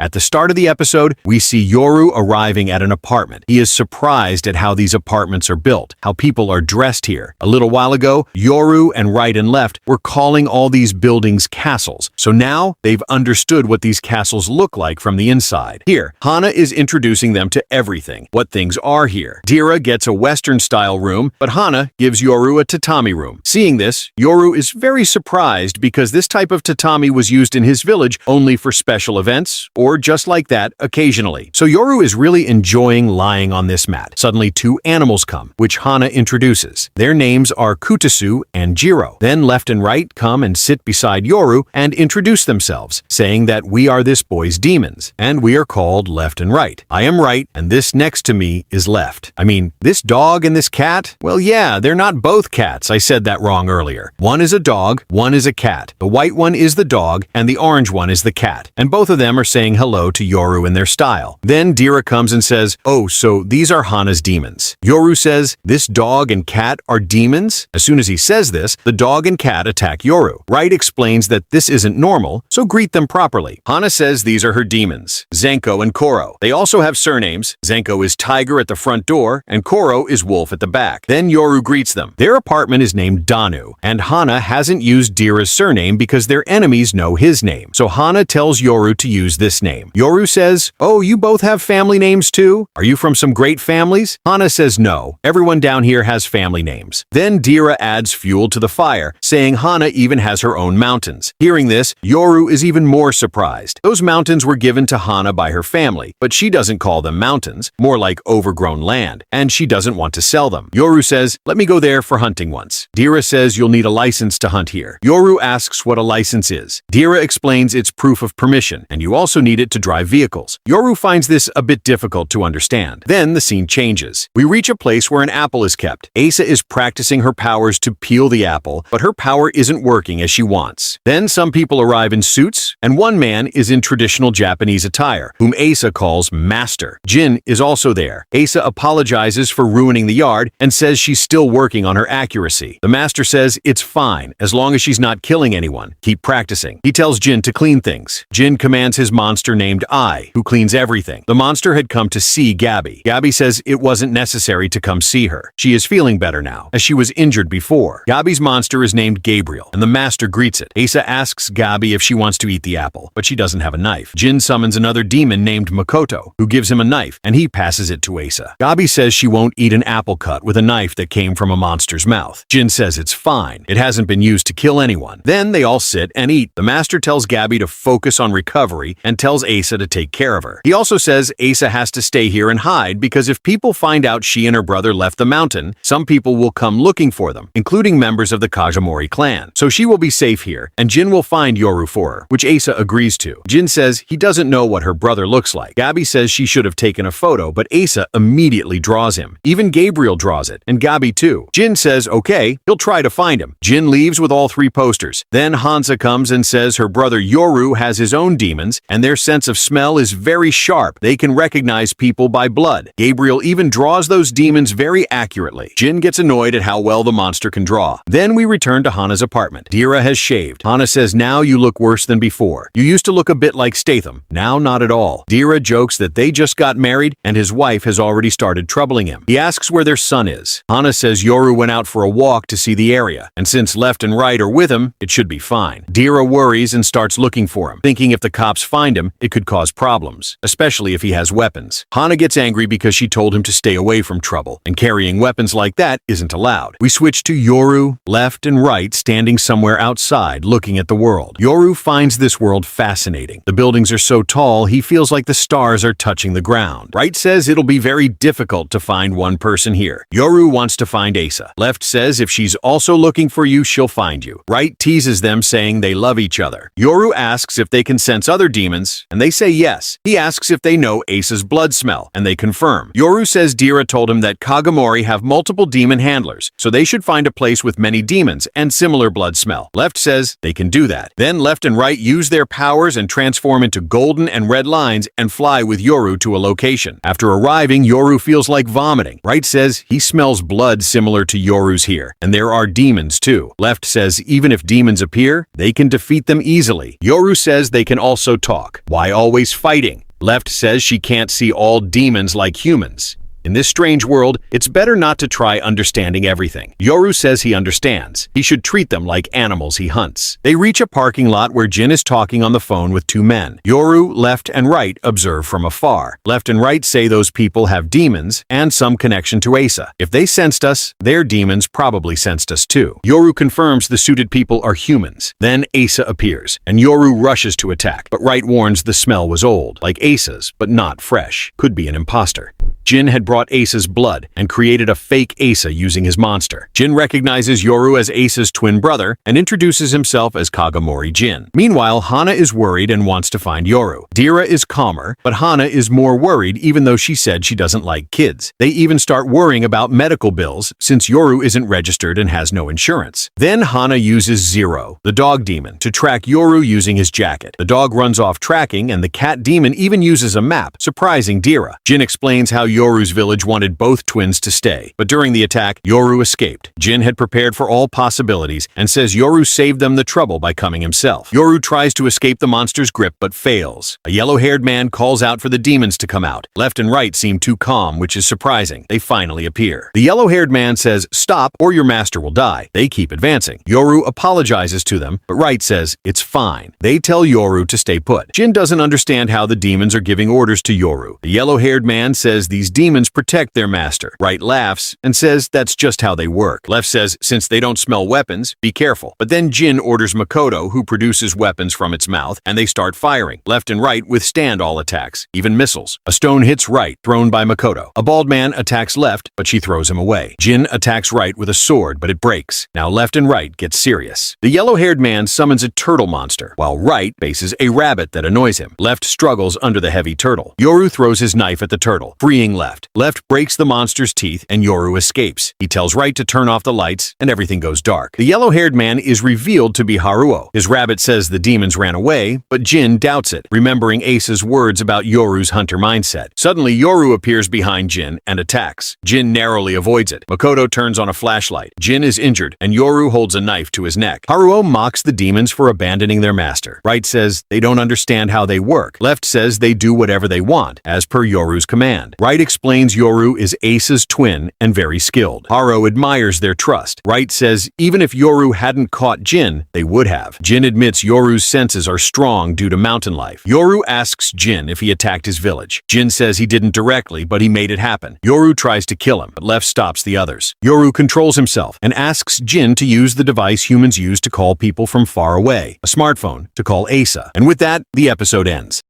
At the start of the episode, we see Yoru arriving at an apartment. He is surprised at how these apartments are built, how people are dressed here. A little while ago, Yoru and right and left were calling all these buildings castles. So now they've understood what these castles look like from the inside. Here, Hana is introducing them to everything, what things are here. Dira gets a Western-style room, but Hana gives Yoru a tatami room. Seeing this, Yoru is very surprised because this type of tatami was used in his village only for special events, or just like that, occasionally. So Yoru is really enjoying lying on this mat. Suddenly, two animals come, which Hana introduces. Their names are Kutasu and Jiro. Then left and right come and sit beside Yoru and introduce themselves, saying that we are this boy's demons, and we are called left and right. I am right, and this next to me is left. I mean, this dog and this cat? Well, yeah, they're not both cats. I said that wrong earlier. One is a dog, one is a cat. The white one is the dog, and the orange one is the cat. And both of them are saying hello to Yoru in their style. Then Dira comes and says, "Oh, so these are Hana's demons." Yoru says, "This dog and cat are demons?" As soon as he says this, the dog and cat attack Yoru. Right explains that this isn't normal, so greet them properly. Hana says these are her demons, Zenko and Koro. They also have surnames. Zenko is Tiger at the front door, and Koro is Wolf at the back. Then Yoru greets them. Their apartment is named Danu, and Hana hasn't used Dira's surname because their enemies know his name. So Hana tells Yoru to use this name. Yoru says, "Oh, you both have family names too? Are you from some great families?" Hana says no. Everyone down here has family names. Then Dira adds fuel to the fire, saying Hana even has her own mountains. Hearing this, Yoru is even more surprised. Those mountains were given to Hana by her family, but she doesn't call them mountains, more like overgrown land, and she doesn't want to sell them. Yoru says, "Let me go there for hunting once." Dira says you'll need a license to hunt here. Yoru asks what a license is. Dira explains it's proof of permission, and you also need it to drive vehicles. Yoru finds this a bit difficult to understand. Then the scene changes. We reach a place where an apple is kept. Asa is practicing her powers to peel the apple, but her power isn't working as she wants. Then some people arrive in suits, and one man is in traditional Japanese attire, whom Asa calls Master. Jin is also there. Asa apologizes for ruining the yard and says she's still working on her accuracy. The Master says it's fine, as long as she's not killing anyone. Keep practicing. He tells Jin to clean things. Jin commands his monster named I, who cleans everything. The monster had come to see Gabby. Gabby says it wasn't necessary to come see her. She is feeling better now, as she was injured before. Gabby's monster is named Gabriel, and the Master greets it. Asa asks Gabby if she wants to eat the apple, but she doesn't have a knife. Jin summons another demon named Makoto, who gives him a knife, and he passes it to Asa. Gabby says she won't eat an apple cut with a knife that came from a monster's mouth. Jin says it's fine. It hasn't been used to kill anyone. Then they all sit and eat. The Master tells Gabby to focus on recovery and tells Asa to take care of her. He also says Asa has to stay here and hide because if people find out she and her brother left the mountain, some people will come looking for them, including members of the Kajimori clan. So she will be safe here, and Jin will find Yoru for her, which Asa agrees to. Jin says he doesn't know what her brother looks like. Gabby says she should have taken a photo, but Asa immediately draws him. Even Gabriel draws it, and Gabby too. Jin says okay, he'll try to find him. Jin leaves with all three posters. Then Hansa comes and says her brother Yoru has his own demons, and their sense of smell is very sharp. They can recognize people by blood. Gabriel even draws those demons very accurately. Jin gets annoyed at how well the monster can draw. Then we return to Hana's apartment. Dira has shaved. Hana says now you look worse than before. You used to look a bit like Statham. Now not at all. Dira jokes that they just got married and his wife has already started troubling him. He asks where their son is. Hana says Yoru went out for a walk to see the area, and since left and right are with him, it should be fine. Dira worries and starts looking for him, thinking if the cops find him, it could cause problems, especially if he has weapons. Hana gets angry because she told him to stay away from trouble, and carrying weapons like that isn't allowed. We switch to Yoru, left and right, standing somewhere outside looking at the world. Yoru finds this world fascinating. The buildings are so tall, he feels like the stars are touching the ground. Right says it'll be very difficult to find one person here. Yoru wants to find Asa. Left says if she's also looking for you, she'll find you. Right teases them, saying they love each other. Yoru asks if they can sense other demons, and they say yes. He asks if they know Asa's blood smell, and they confirm. Yoru says Dira told him that Kagomori have multiple demon handlers, so they should find a place with many demons and similar blood smell. Left says they can do that. Then left and right use their powers and transform into golden and red lines and fly with Yoru to a location. After arriving, Yoru feels like vomiting. Right says he smells blood similar to Yoru's here, and there are demons too. Left says even if demons appear, they can defeat them easily. Yoru says they can also talk. Why Why always fighting? Left says she can't see all demons like humans. In this strange world, it's better not to try understanding everything. Yoru says he understands. He should treat them like animals he hunts. They reach a parking lot where Jin is talking on the phone with two men. Yoru, Left and Right observe from afar. Left and Right say those people have demons and some connection to Asa. If they sensed us, their demons probably sensed us too. Yoru confirms the suited people are humans. Then Asa appears, and Yoru rushes to attack, but Right warns the smell was old, like Asa's, but not fresh. Could be an imposter. Jin had brought Asa's blood and created a fake Asa using his monster. Jin recognizes Yoru as Asa's twin brother and introduces himself as Kagamori Jin. Meanwhile, Hana is worried and wants to find Yoru. Dira is calmer, but Hana is more worried even though she said she doesn't like kids. They even start worrying about medical bills since Yoru isn't registered and has no insurance. Then Hana uses Zero, the dog demon, to track Yoru using his jacket. The dog runs off tracking and the cat demon even uses a map, surprising Dira. Jin explains how Yoru's village wanted both twins to stay, but during the attack, Yoru escaped. Jin had prepared for all possibilities and says Yoru saved them the trouble by coming himself. Yoru tries to escape the monster's grip but fails. A yellow-haired man calls out for the demons to come out. Left and Right seem too calm, which is surprising. They finally appear. The yellow-haired man says, "Stop or your master will die." They keep advancing. Yoru apologizes to them, but Right says, "It's fine." They tell Yoru to stay put. Jin doesn't understand how the demons are giving orders to Yoru. The yellow-haired man says these demons protect their master. Right laughs and says that's just how they work. Left says since they don't smell weapons, be careful. But then Jin orders Makoto, who produces weapons from its mouth, and they start firing. Left and Right withstand all attacks, even missiles. A stone hits Right, thrown by Makoto. A bald man attacks Left, but she throws him away. Jin attacks Right with a sword, but it breaks. Now Left and Right get serious. The yellow-haired man summons a turtle monster, while Right faces a rabbit that annoys him. Left struggles under the heavy turtle. Yoru throws his knife at the turtle, freeing Left. Left breaks the monster's teeth and Yoru escapes. He tells Right to turn off the lights and everything goes dark. The yellow-haired man is revealed to be Haruo. His rabbit says the demons ran away, but Jin doubts it, remembering Asa's words about Yoru's hunter mindset. Suddenly, Yoru appears behind Jin and attacks. Jin narrowly avoids it. Makoto turns on a flashlight. Jin is injured and Yoru holds a knife to his neck. Haruo mocks the demons for abandoning their master. Right says they don't understand how they work. Left says they do whatever they want, as per Yoru's command. Right explains Yoru is Asa's twin and very skilled. Haruo admires their trust. Right says even if Yoru hadn't caught Jin, they would have. Jin admits Yoru's senses are strong due to mountain life. Yoru asks Jin if he attacked his village. Jin says he didn't directly, but he made it happen. Yoru tries to kill him, but Left stops the others. Yoru controls himself and asks Jin to use the device humans use to call people from far away, a smartphone, to call Asa. And with that, the episode ends.